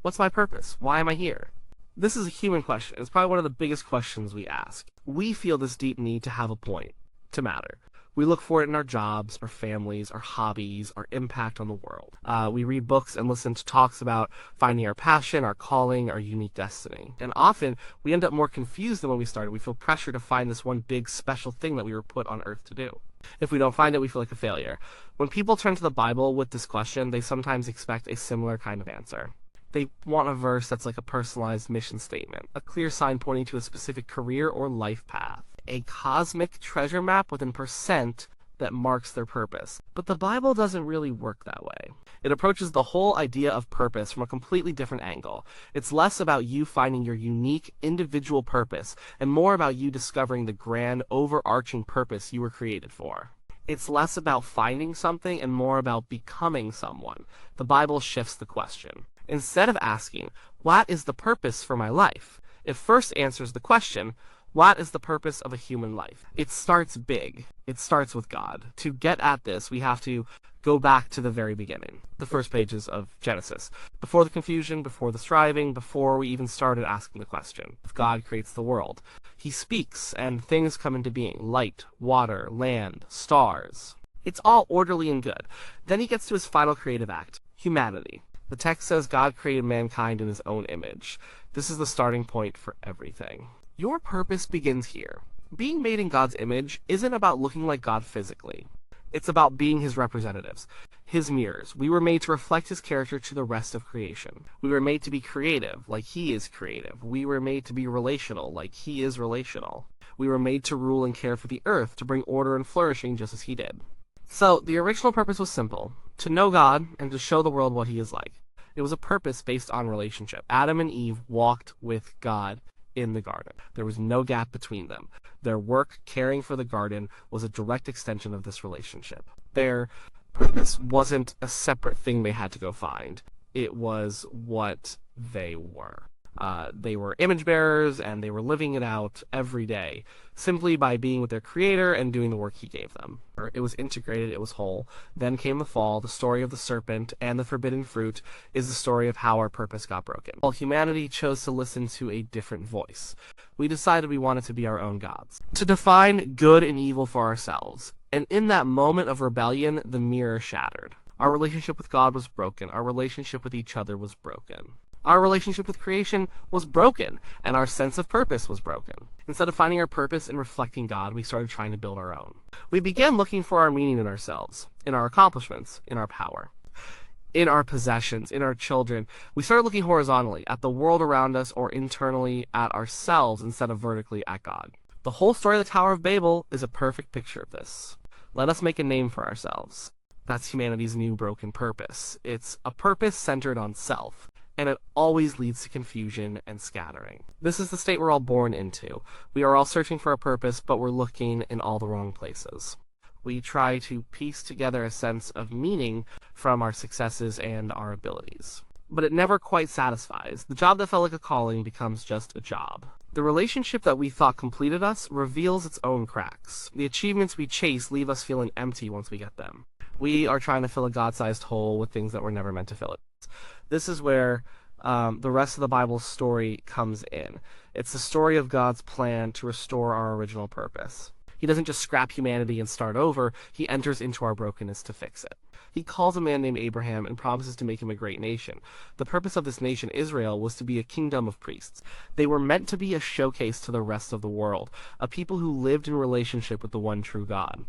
What's my purpose? Why am I here? This is a human question. It's probably one of the biggest questions we ask. We feel this deep need to have a point, to matter. We look for it in our jobs, our families, our hobbies, our impact on the world. We read books and listen to talks about finding our passion, our calling, our unique destiny. And often, we end up more confused than when we started. We feel pressure to find this one big special thing that we were put on earth to do. If we don't find it, we feel like a failure. When people turn to the Bible with this question, they sometimes expect a similar kind of answer. They want a verse that's like a personalized mission statement, a clear sign pointing to a specific career or life path, a cosmic treasure map within percent that marks their purpose. But the Bible doesn't really work that way. It approaches the whole idea of purpose from a completely different angle. It's less about you finding your unique individual purpose and more about you discovering the grand overarching purpose you were created for. It's less about finding something and more about becoming someone. The Bible shifts the question. Instead of asking, what is the purpose for my life? It first answers the question, what is the purpose of a human life? It starts big. It starts with God. To get at this, we have to go back to the very beginning, the first pages of Genesis. Before the confusion, before the striving, before we even started asking the question. If God creates the world, he speaks and things come into being. Light, water, land, stars. It's all orderly and good. Then he gets to his final creative act, humanity. The text says God created mankind in his own image. This is the starting point for everything. Your purpose begins here. Being made in God's image isn't about looking like God physically. It's about being his representatives, his mirrors. We were made to reflect his character to the rest of creation. We were made to be creative, like he is creative. We were made to be relational, like he is relational. We were made to rule and care for the earth, to bring order and flourishing just as he did. So, the original purpose was simple, to know God and to show the world what he is like. It was a purpose based on relationship. Adam and Eve walked with God in the garden. There was no gap between them. Their work caring for the garden was a direct extension of this relationship. Their purpose wasn't a separate thing they had to go find. It was what they were. They were image bearers, and they were living it out every day, simply by being with their creator and doing the work he gave them. It was integrated, it was whole. Then came the fall. The story of the serpent and the forbidden fruit is the story of how our purpose got broken. While humanity chose to listen to a different voice, we decided we wanted to be our own gods, to define good and evil for ourselves. And in that moment of rebellion, the mirror shattered. Our relationship with God was broken. Our relationship with each other was broken. Our relationship with creation was broken, and our sense of purpose was broken. Instead of finding our purpose and reflecting God, we started trying to build our own. We began looking for our meaning in ourselves, in our accomplishments, in our power, in our possessions, in our children. We started looking horizontally at the world around us or internally at ourselves instead of vertically at God. The whole story of the Tower of Babel is a perfect picture of this. Let us make a name for ourselves. That's humanity's new broken purpose. It's a purpose centered on self, and it always leads to confusion and scattering. This is the state we're all born into. We are all searching for a purpose, but we're looking in all the wrong places. We try to piece together a sense of meaning from our successes and our abilities. But it never quite satisfies. The job that felt like a calling becomes just a job. The relationship that we thought completed us reveals its own cracks. The achievements we chase leave us feeling empty once we get them. We are trying to fill a God-sized hole with things that were never meant to fill it. This is where the rest of the Bible's story comes in. It's the story of God's plan to restore our original purpose. He doesn't just scrap humanity and start over, he enters into our brokenness to fix it. He calls a man named Abraham and promises to make him a great nation. The purpose of this nation, Israel, was to be a kingdom of priests. They were meant to be a showcase to the rest of the world, a people who lived in relationship with the one true God.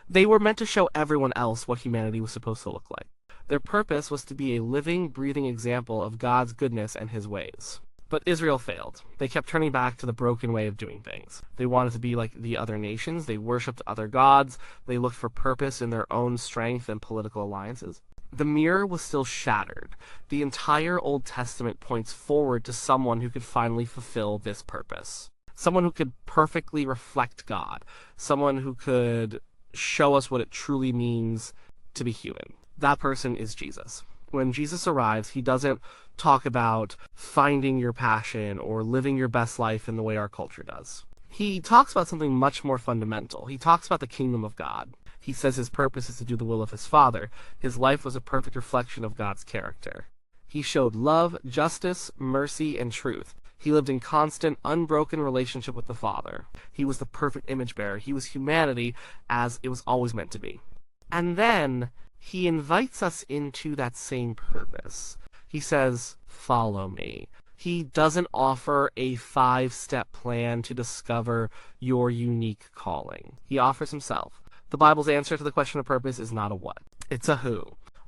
They were meant to show everyone else what humanity was supposed to look like. Their purpose was to be a living, breathing example of God's goodness and his ways. But Israel failed. They kept turning back to the broken way of doing things. They wanted to be like the other nations. They worshipped other gods. They looked for purpose in their own strength and political alliances. The mirror was still shattered. The entire Old Testament points forward to someone who could finally fulfill this purpose. Someone who could perfectly reflect God. Someone who could show us what it truly means to be human. That person is Jesus. When Jesus arrives, he doesn't talk about finding your passion or living your best life in the way our culture does. He talks about something much more fundamental. He talks about the kingdom of God. He says his purpose is to do the will of his Father. His life was a perfect reflection of God's character. He showed love, justice, mercy, and truth. He lived in constant, unbroken relationship with the Father. He was the perfect image bearer. He was humanity as it was always meant to be. And then he invites us into that same purpose. He says, "Follow me." He doesn't offer a 5-step plan to discover your unique calling. He offers himself. The Bible's answer to the question of purpose is not a what, it's a who.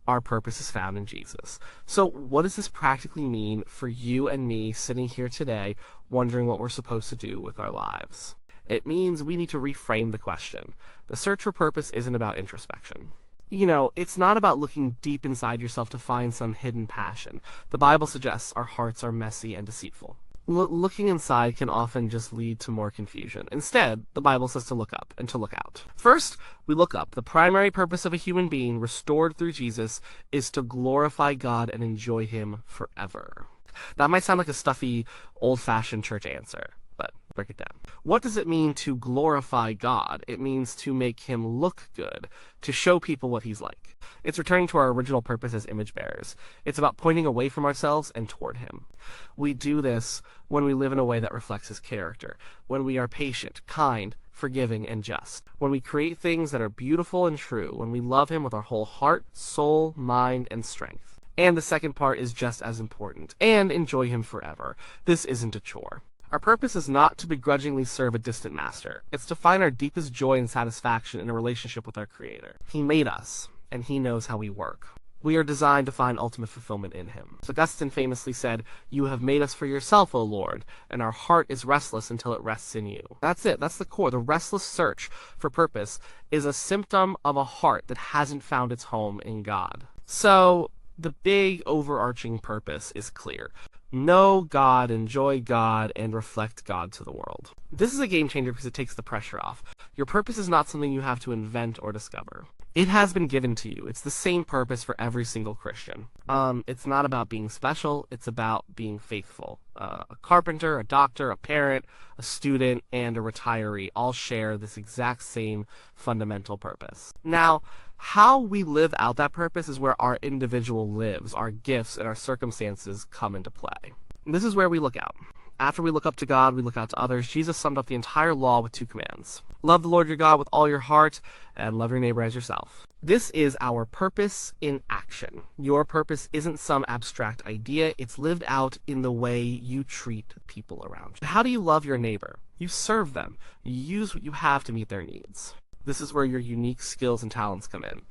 Our purpose is found in Jesus. So what does this practically mean for you and me sitting here today wondering what we're supposed to do with our lives? It means we need to reframe the question. The search for purpose isn't about introspection. It's not about looking deep inside yourself to find some hidden passion. The Bible suggests our hearts are messy and deceitful. Looking inside can often just lead to more confusion. Instead, the Bible says to look up and to look out. First, we look up. The primary purpose of a human being restored through Jesus is to glorify God and enjoy him forever. That might sound like a stuffy, old-fashioned church answer, but break it down. What does it mean to glorify God? It means to make him look good, to show people what he's like. It's returning to our original purpose as image bearers. It's about pointing away from ourselves and toward him. We do this when we live in a way that reflects his character, when we are patient, kind, forgiving, and just, when we create things that are beautiful and true, when we love him with our whole heart, soul, mind, and strength. And the second part is just as important, and enjoy him forever. This isn't a chore. Our purpose is not to begrudgingly serve a distant master. It's to find our deepest joy and satisfaction in a relationship with our Creator. He made us, and he knows how we work. We are designed to find ultimate fulfillment in him. So Augustine famously said, "You have made us for yourself, O Lord, and our heart is restless until it rests in you." That's it. That's the core. The restless search for purpose is a symptom of a heart that hasn't found its home in God. So the big overarching purpose is clear. Know God, enjoy God, and reflect God to the world. This is a game changer because it takes the pressure off. Your purpose is not something you have to invent or discover. It has been given to you. It's the same purpose for every single Christian. It's not about being special. It's about being faithful. A carpenter, a doctor, a parent, a student, and a retiree all share this exact same fundamental purpose. Now, how we live out that purpose is where our individual lives, our gifts, and our circumstances come into play. This is where we look out. After we look up to God, we look out to others. Jesus summed up the entire law with 2 commands. Love the Lord your God with all your heart, and love your neighbor as yourself. This is our purpose in action. Your purpose isn't some abstract idea. It's lived out in the way you treat people around you. How do you love your neighbor? You serve them. You use what you have to meet their needs. This is where your unique skills and talents come in.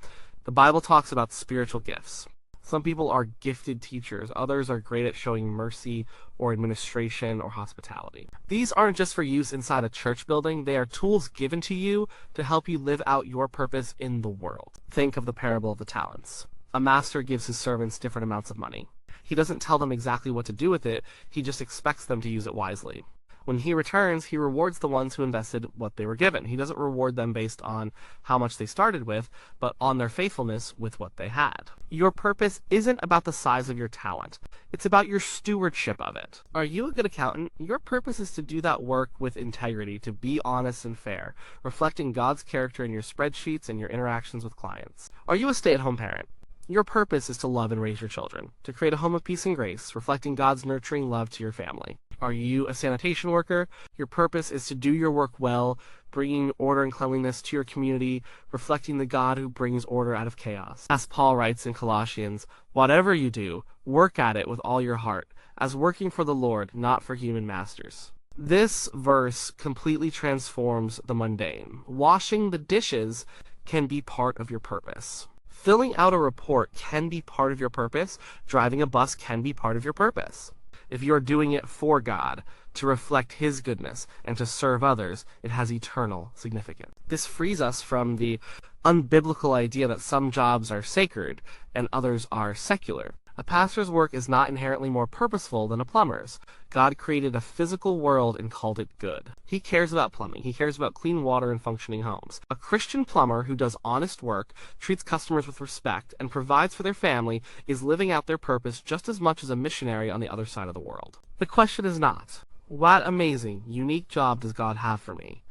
The Bible talks about spiritual gifts. Some people are gifted teachers. Others are great at showing mercy or administration or hospitality. These aren't just for use inside a church building. They are tools given to you to help you live out your purpose in the world. Think of the parable of the talents. A master gives his servants different amounts of money. He doesn't tell them exactly what to do with it. He just expects them to use it wisely. When he returns, he rewards the ones who invested what they were given. He doesn't reward them based on how much they started with, but on their faithfulness with what they had. Your purpose isn't about the size of your talent. It's about your stewardship of it. Are you a good accountant? Your purpose is to do that work with integrity, to be honest and fair, reflecting God's character in your spreadsheets and your interactions with clients. Are you a stay-at-home parent? Your purpose is to love and raise your children, to create a home of peace and grace, reflecting God's nurturing love to your family. Are you a sanitation worker? Your purpose is to do your work well, bringing order and cleanliness to your community, reflecting the God who brings order out of chaos. As Paul writes in Colossians, "Whatever you do, work at it with all your heart, as working for the Lord, not for human masters." This verse completely transforms the mundane. Washing the dishes can be part of your purpose. Filling out a report can be part of your purpose. Driving a bus can be part of your purpose. If you're doing it for God, to reflect his goodness, and to serve others, it has eternal significance. This frees us from the unbiblical idea that some jobs are sacred and others are secular. A pastor's work is not inherently more purposeful than a plumber's. God created a physical world and called it good. He cares about plumbing. He cares about clean water and functioning homes. A Christian plumber who does honest work, treats customers with respect, and provides for their family is living out their purpose just as much as a missionary on the other side of the world. The question is not, what amazing, unique job does God have for me?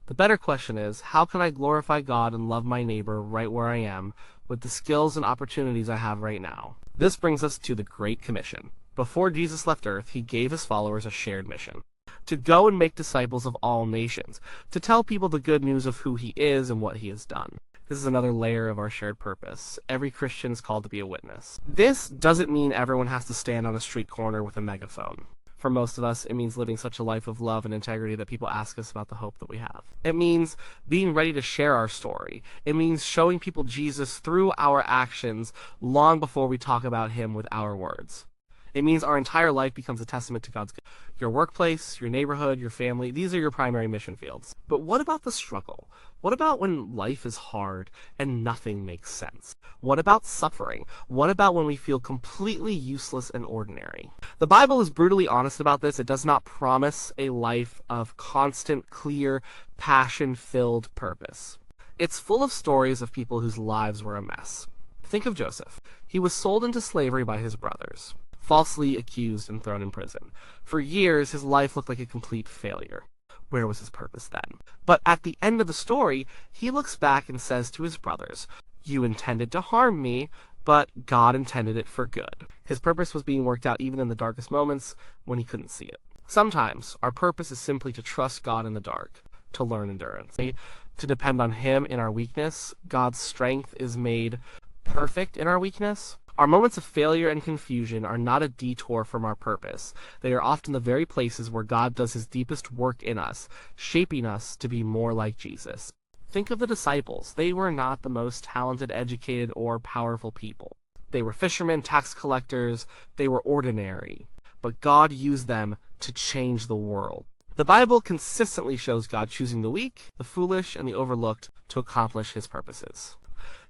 The better question is, how can I glorify God and love my neighbor right where I am with the skills and opportunities I have right now? This brings us to the Great Commission. Before Jesus left Earth, he gave his followers a shared mission: to go and make disciples of all nations, to tell people the good news of who he is and what he has done. This is another layer of our shared purpose. Every Christian is called to be a witness. This doesn't mean everyone has to stand on a street corner with a megaphone. For most of us, it means living such a life of love and integrity that people ask us about the hope that we have. It means being ready to share our story. It means showing people Jesus through our actions long before we talk about him with our words. It means our entire life becomes a testament to God's good. Your workplace, your neighborhood, your family, these are your primary mission fields. But what about the struggle? What about when life is hard and nothing makes sense? What about suffering? What about when we feel completely useless and ordinary? The Bible is brutally honest about this. It does not promise a life of constant, clear, passion-filled purpose. It's full of stories of people whose lives were a mess. Think of Joseph. He was sold into slavery by his brothers, falsely accused and thrown in prison. For years, his life looked like a complete failure. Where was his purpose then? But at the end of the story, he looks back and says to his brothers, "You intended to harm me, but God intended it for good." His purpose was being worked out even in the darkest moments when he couldn't see it. Sometimes, our purpose is simply to trust God in the dark, to learn endurance, to depend on him in our weakness. God's strength is made perfect in our weakness. Our moments of failure and confusion are not a detour from our purpose. They are often the very places where God does his deepest work in us, shaping us to be more like Jesus. Think of the disciples. They were not the most talented, educated, or powerful people. They were fishermen, tax collectors. They were ordinary. But God used them to change the world. The Bible consistently shows God choosing the weak, the foolish, and the overlooked to accomplish his purposes.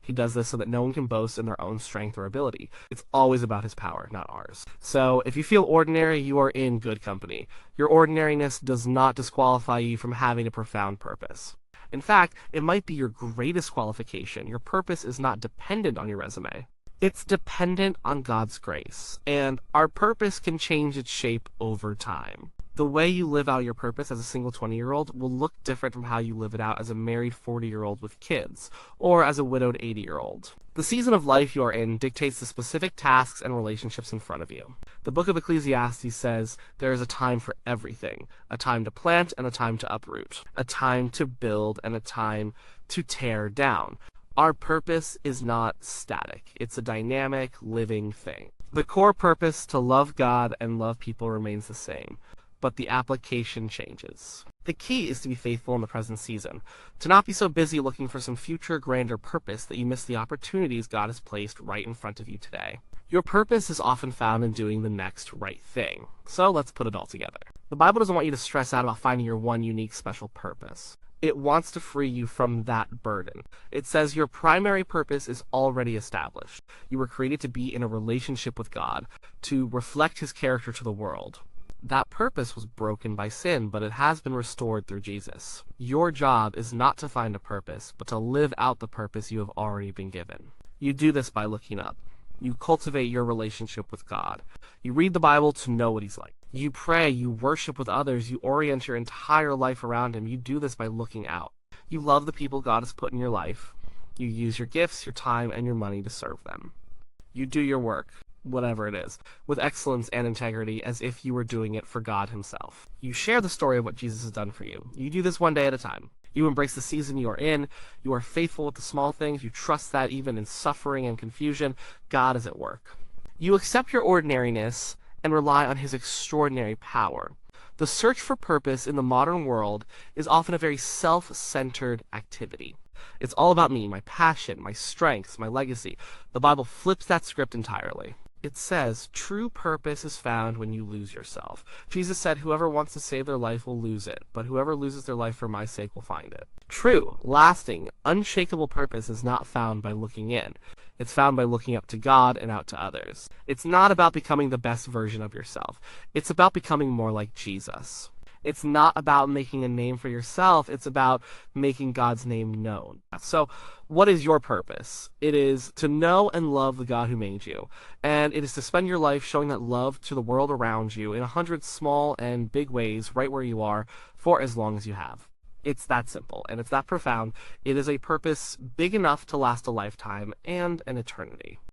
He does this so that no one can boast in their own strength or ability. It's always about his power, not ours. So if you feel ordinary, you are in good company. Your ordinariness does not disqualify you from having a profound purpose. In fact, it might be your greatest qualification. Your purpose is not dependent on your resume. It's dependent on God's grace. And our purpose can change its shape over time. The way you live out your purpose as a single 20-year-old will look different from how you live it out as a married 40-year-old with kids, or as a widowed 80-year-old. The season of life you are in dictates the specific tasks and relationships in front of you. The book of Ecclesiastes says there is a time for everything, a time to plant and a time to uproot, a time to build and a time to tear down. Our purpose is not static. It's a dynamic, living thing. The core purpose to love God and love people remains the same, but the application changes. The key is to be faithful in the present season, to not be so busy looking for some future grander purpose that you miss the opportunities God has placed right in front of you today. Your purpose is often found in doing the next right thing. So let's put it all together. The Bible doesn't want you to stress out about finding your one unique special purpose. It wants to free you from that burden. It says your primary purpose is already established. You were created to be in a relationship with God, to reflect his character to the world. That purpose was broken by sin, but it has been restored through Jesus. Your job is not to find a purpose, but to live out the purpose you have already been given. You do this by looking up. You cultivate your relationship with God. You read the Bible to know what he's like. You pray, you worship with others, you orient your entire life around him. You do this by looking out. You love the people God has put in your life. You use your gifts, your time, and your money to serve them. You do your work, whatever it is, with excellence and integrity as if you were doing it for God himself. You share the story of what Jesus has done for you. You do this one day at a time. You embrace the season you are in. You are faithful with the small things. You trust that even in suffering and confusion, God is at work. You accept your ordinariness and rely on his extraordinary power. The search for purpose in the modern world is often a very self-centered activity. It's all about me, my passion, my strengths, my legacy. The Bible flips that script entirely. It says, true purpose is found when you lose yourself. Jesus said, whoever wants to save their life will lose it, but whoever loses their life for my sake will find it. True, lasting, unshakable purpose is not found by looking in. It's found by looking up to God and out to others. It's not about becoming the best version of yourself. It's about becoming more like Jesus. It's not about making a name for yourself. It's about making God's name known. So what is your purpose? It is to know and love the God who made you. And it is to spend your life showing that love to the world around you in 100 small and big ways right where you are for as long as you have. It's that simple, and it's that profound. It is a purpose big enough to last a lifetime and an eternity.